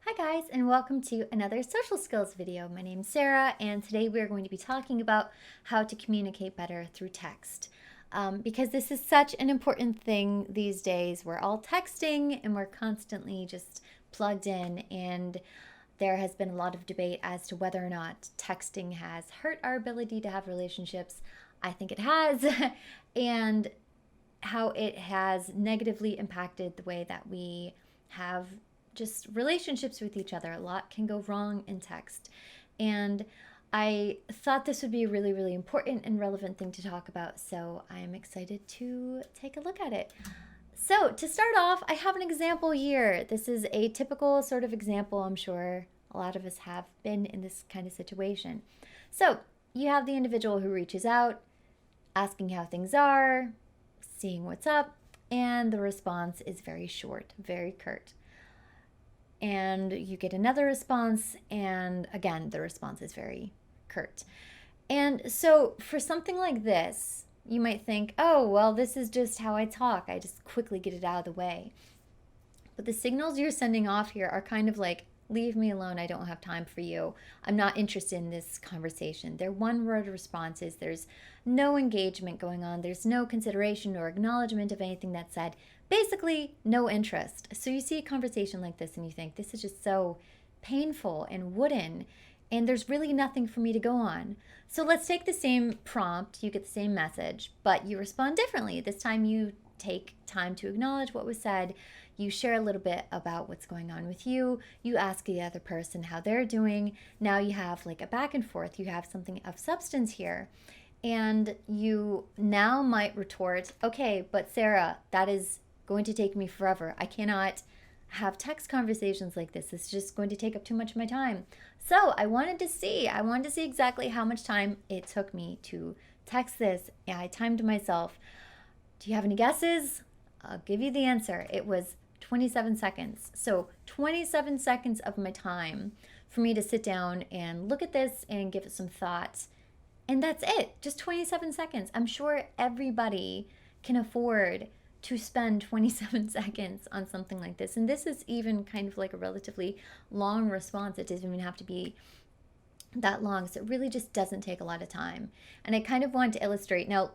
Hi guys, and welcome to another social skills video. My name's Sarah, and today we're going to be talking about how to communicate better through text. Because this is such an important thing these days. We're all texting and we're constantly just plugged in, and there has been a lot of debate as to whether or not texting has hurt our ability to have relationships. I think it has, and how it has negatively impacted the way that we have just relationships with each other. A lot can go wrong in text. And I thought this would be a really, really important and relevant thing to talk about. So I'm excited to take a look at it. So to start off, I have an example here. This is a typical sort of example. I'm sure a lot of us have been in this kind of situation. So you have the individual who reaches out, asking how things are, seeing what's up, and the response is very short, very curt. And you get another response, and again, the response is very curt. And so for something like this, you might think, oh, well, this is just how I talk. I just quickly get it out of the way. But the signals you're sending off here are kind of like, leave me alone. I don't have time for you. I'm not interested in this conversation. They're one-word responses. There's no engagement going on. There's no consideration or acknowledgement of anything that's said. Basically, no interest. So you see a conversation like this and you think, this is just so painful and wooden, and there's really nothing for me to go on. So let's take the same prompt. You get the same message, but you respond differently. This time you take time to acknowledge what was said. You share a little bit about what's going on with you. You ask the other person how they're doing. Now you have like a back and forth. You have something of substance here. And you now might retort, okay, but Sarah, that is going to take me forever. I cannot have text conversations like this. It's just going to take up too much of my time. So I wanted to see exactly how much time it took me to text this. And I timed myself. Do you have any guesses? I'll give you the answer. It was 27 seconds. So 27 seconds of my time for me to sit down and look at this and give it some thought. And that's it. Just 27 seconds. I'm sure everybody can afford to spend 27 seconds on something like this. And this is even kind of like a relatively long response. It doesn't even have to be that long. So it really just doesn't take a lot of time. And I kind of want to illustrate. Now,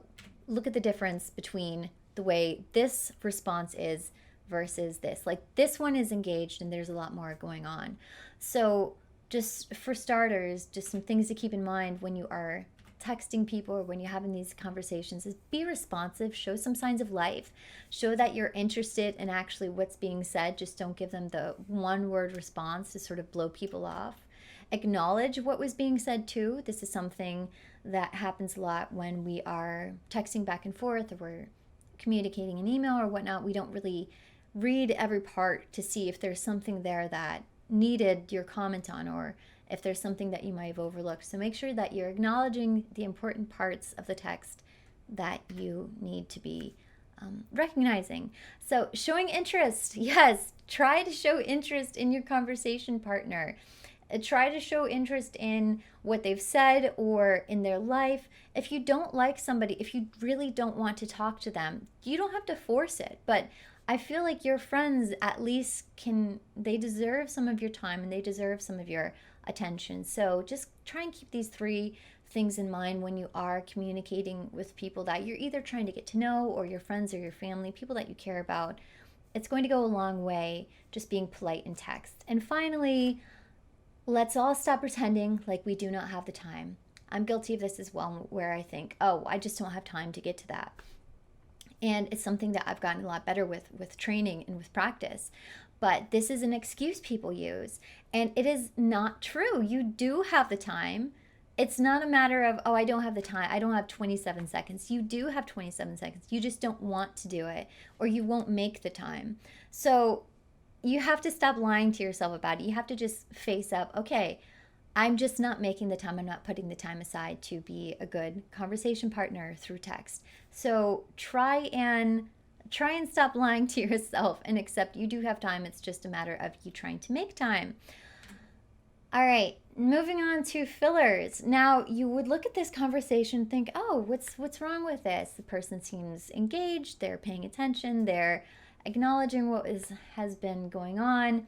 look at the difference between the way this response is versus this. Like this one is engaged and there's a lot more going on. So just for starters, just some things to keep in mind when you are texting people or when you're having these conversations is be responsive, show some signs of life, show that you're interested in actually what's being said. Just don't give them the one word response to sort of blow people off. Acknowledge what was being said too. This is something that happens a lot when we are texting back and forth or we're communicating an email or whatnot. We don't really read every part to see if there's something there that needed your comment on or if there's something that you might have overlooked. So make sure that you're acknowledging the important parts of the text that you need to be recognizing. So showing interest, yes, try to show interest in your conversation partner. Try to show interest in what they've said or in their life. If you don't like somebody, if you really don't want to talk to them, you don't have to force it. But I feel like your friends at least they deserve some of your time and they deserve some of your attention. So just try and keep these three things in mind when you are communicating with people that you're either trying to get to know or your friends or your family, people that you care about. It's going to go a long way just being polite in text. And finally, let's all stop pretending like we do not have the time. I'm guilty of this as well, where I think, oh, I just don't have time to get to that. And it's something that I've gotten a lot better with training and with practice. But this is an excuse people use. And it is not true. You do have the time. It's not a matter of, oh, I don't have the time. I don't have 27 seconds. You do have 27 seconds. You just don't want to do it or you won't make the time. So you have to stop lying to yourself about it. You have to just face up, okay, I'm just not making the time. I'm not putting the time aside to be a good conversation partner through text. So try and stop lying to yourself and accept you do have time. It's just a matter of you trying to make time. All right, moving on to fillers. Now, you would look at this conversation and think, oh, what's wrong with this? The person seems engaged, they're paying attention, they're acknowledging what has been going on.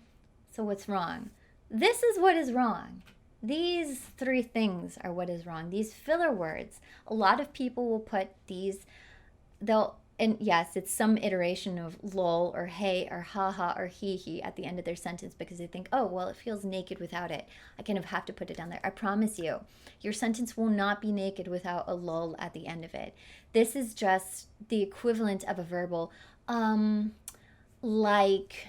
So what's wrong? This is what is wrong. These three things are what is wrong. These filler words. A lot of people will put these, and yes, it's some iteration of lol or hey or haha or hee hee at the end of their sentence because they think, oh, well, it feels naked without it. I kind of have to put it down there. I promise you, your sentence will not be naked without a lol at the end of it. This is just the equivalent of a verbal, like,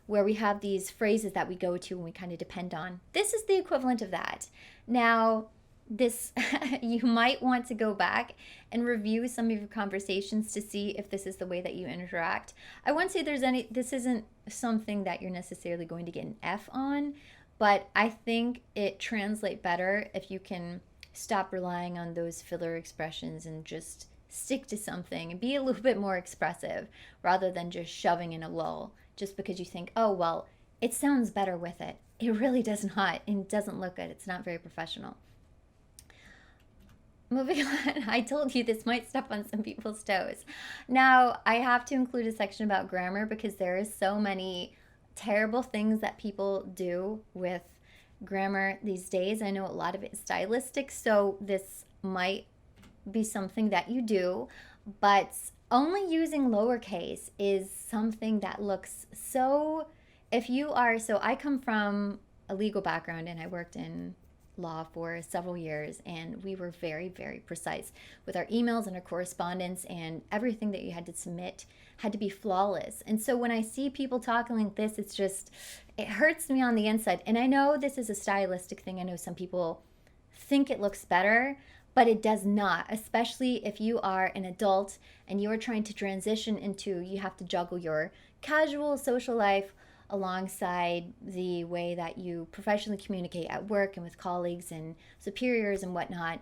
where we have these phrases that we go to and we kind of depend on. This is the equivalent of that. Now, this you might want to go back and review some of your conversations to see if this is the way that you interact. I won't say this isn't something that you're necessarily going to get an F on, but I think it translates better if you can stop relying on those filler expressions and just stick to something and be a little bit more expressive rather than just shoving in a lull just because you think, oh, well, it sounds better with it. It really does not. It doesn't look good. It's not very professional. Moving on, I told you this might step on some people's toes. Now, I have to include a section about grammar because there is so many terrible things that people do with grammar these days. I know a lot of it is stylistic, so this might be something that you do, but only using lowercase is something that looks so, so I come from a legal background and I worked in law for several years, and we were very, very precise with our emails and our correspondence, and everything that you had to submit had to be flawless. And so when I see people talking like this, it hurts me on the inside. And I know this is a stylistic thing. I know some people think it looks better, but it does not, especially if you are an adult and you are trying to transition into, you have to juggle your casual social life alongside the way that you professionally communicate at work and with colleagues and superiors and whatnot.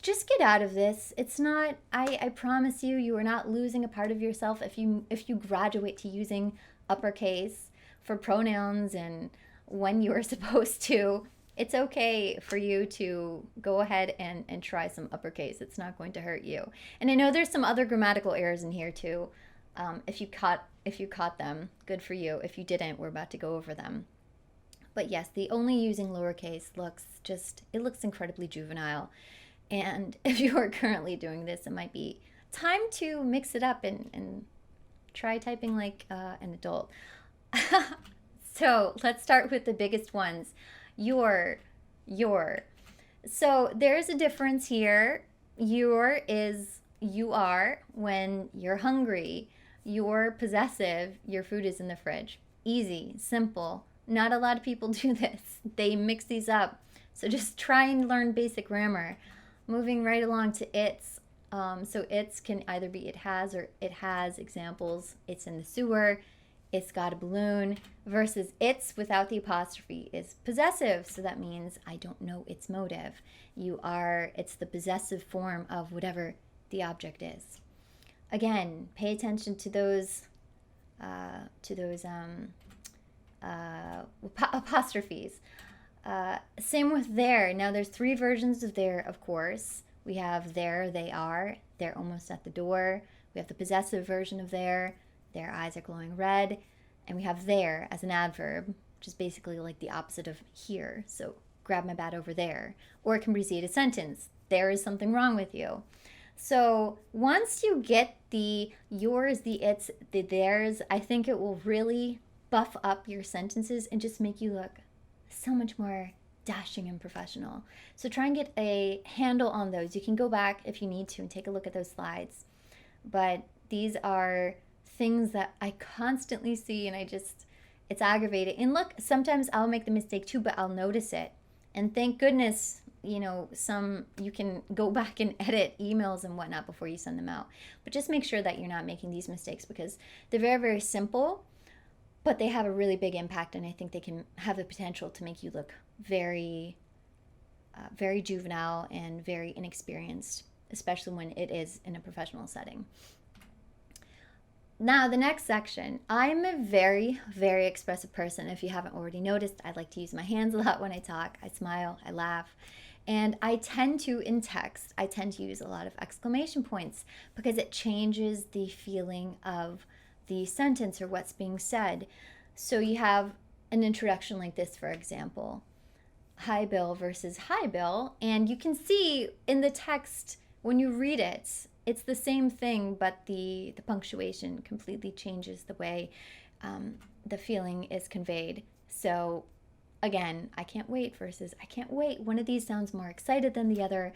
Just get out of this. It's not, I promise you, you are not losing a part of yourself if you graduate to using uppercase for pronouns and when you are supposed to. It's okay for you to go ahead and try some uppercase. It's not going to hurt you. And I know there's some other grammatical errors in here too. If you caught them, good for you. If you didn't, we're about to go over them. But yes, the only using lowercase it looks incredibly juvenile. And if you are currently doing this, it might be time to mix it up and try typing like an adult. So let's start with the biggest ones. Your. So there's a difference here. Your is you are when you're hungry. You're possessive. Your food is in the fridge. Easy, simple. Not a lot of people do this. They mix these up. So just try and learn basic grammar. Moving right along to its. So its can either be it has or it has examples. It's in the sewer. It's got a balloon, versus it's without the apostrophe is possessive. So that means I don't know its motive. It's the possessive form of whatever the object is. Again, pay attention to those apostrophes. Same with there. Now there's three versions of there, of course. We have there, they are, they're almost at the door. We have the possessive version of there. Their eyes are glowing red. And we have there as an adverb, which is basically like the opposite of here. So grab my bat over there. Or it can precede a sentence. There is something wrong with you. So once you get the yours, the its, the theirs, I think it will really buff up your sentences and just make you look so much more dashing and professional. So try and get a handle on those. You can go back if you need to and take a look at those slides. But these are things that I constantly see, and it's aggravating. And look, sometimes I'll make the mistake too, but I'll notice it. And thank goodness, you can go back and edit emails and whatnot before you send them out. But just make sure that you're not making these mistakes because they're very, very simple, but they have a really big impact, and I think they can have the potential to make you look very, very juvenile and very inexperienced, especially when it is in a professional setting. Now, the next section. I'm a very, very expressive person. If you haven't already noticed, I like to use my hands a lot when I talk. I smile, I laugh. And in text, I tend to use a lot of exclamation points because it changes the feeling of the sentence or what's being said. So you have an introduction like this, for example, hi Bill versus hi Bill, and you can see in the text when you read it, it's the same thing, but the punctuation completely changes the way the feeling is conveyed. So again, I can't wait versus I can't wait. One of these sounds more excited than the other.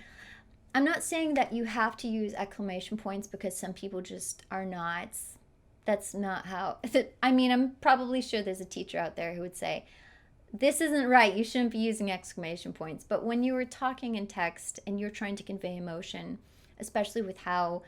I'm not saying that you have to use exclamation points because some people just are not. That's not how. I mean, I'm probably sure there's a teacher out there who would say, this isn't right. You shouldn't be using exclamation points. But when you are talking in text and you're trying to convey emotion, especially with how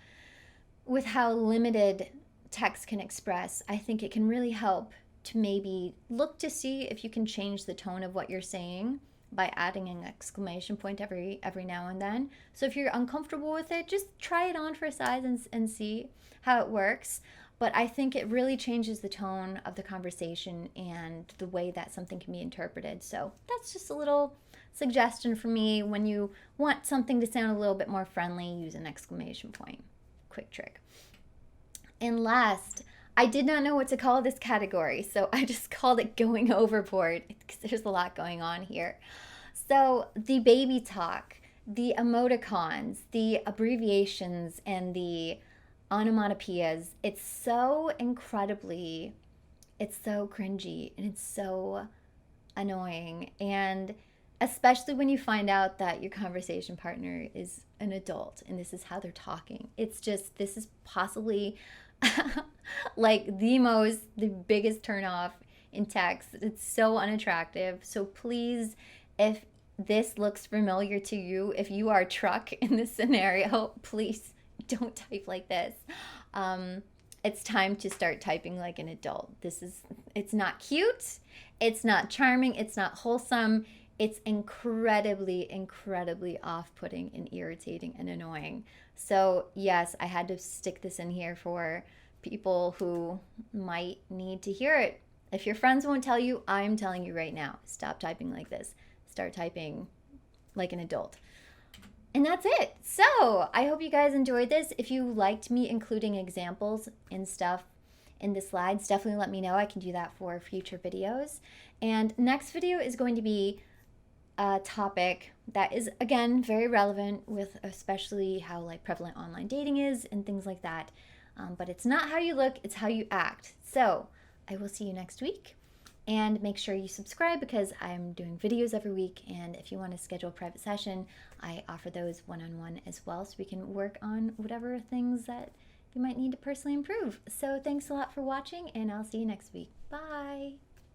limited text can express, I think it can really help to maybe look to see if you can change the tone of what you're saying by adding an exclamation point every now and then. So if you're uncomfortable with it, just try it on for size and see how it works. But I think it really changes the tone of the conversation and the way that something can be interpreted. So that's just a little suggestion for me. When you want something to sound a little bit more friendly, use an exclamation point. Quick trick. And last, I did not know what to call this category, so I just called it going overboard because there's a lot going on here. So the baby talk, the emoticons, the abbreviations, and the onomatopoeias, it's so cringy and it's so annoying. And especially when you find out that your conversation partner is an adult and this is how they're talking. It's just, this is possibly like the biggest turnoff in text. It's so unattractive. So please, if this looks familiar to you, if you are Truck in this scenario, please don't type like this. It's time to start typing like an adult. It's not cute, it's not charming, it's not wholesome. It's incredibly, incredibly off-putting and irritating and annoying. So yes, I had to stick this in here for people who might need to hear it. If your friends won't tell you, I'm telling you right now. Stop typing like this. Start typing like an adult. And that's it. So I hope you guys enjoyed this. If you liked me including examples and stuff in the slides, definitely let me know. I can do that for future videos. And next video is going to be a topic that is, again, very relevant with especially how like prevalent online dating is and things like that. But it's not how you look, it's how you act. So I will see you next week. And make sure you subscribe because I'm doing videos every week. And if you want to schedule a private session, I offer those one-on-one as well, so we can work on whatever things that you might need to personally improve. So thanks a lot for watching, and I'll see you next week. Bye.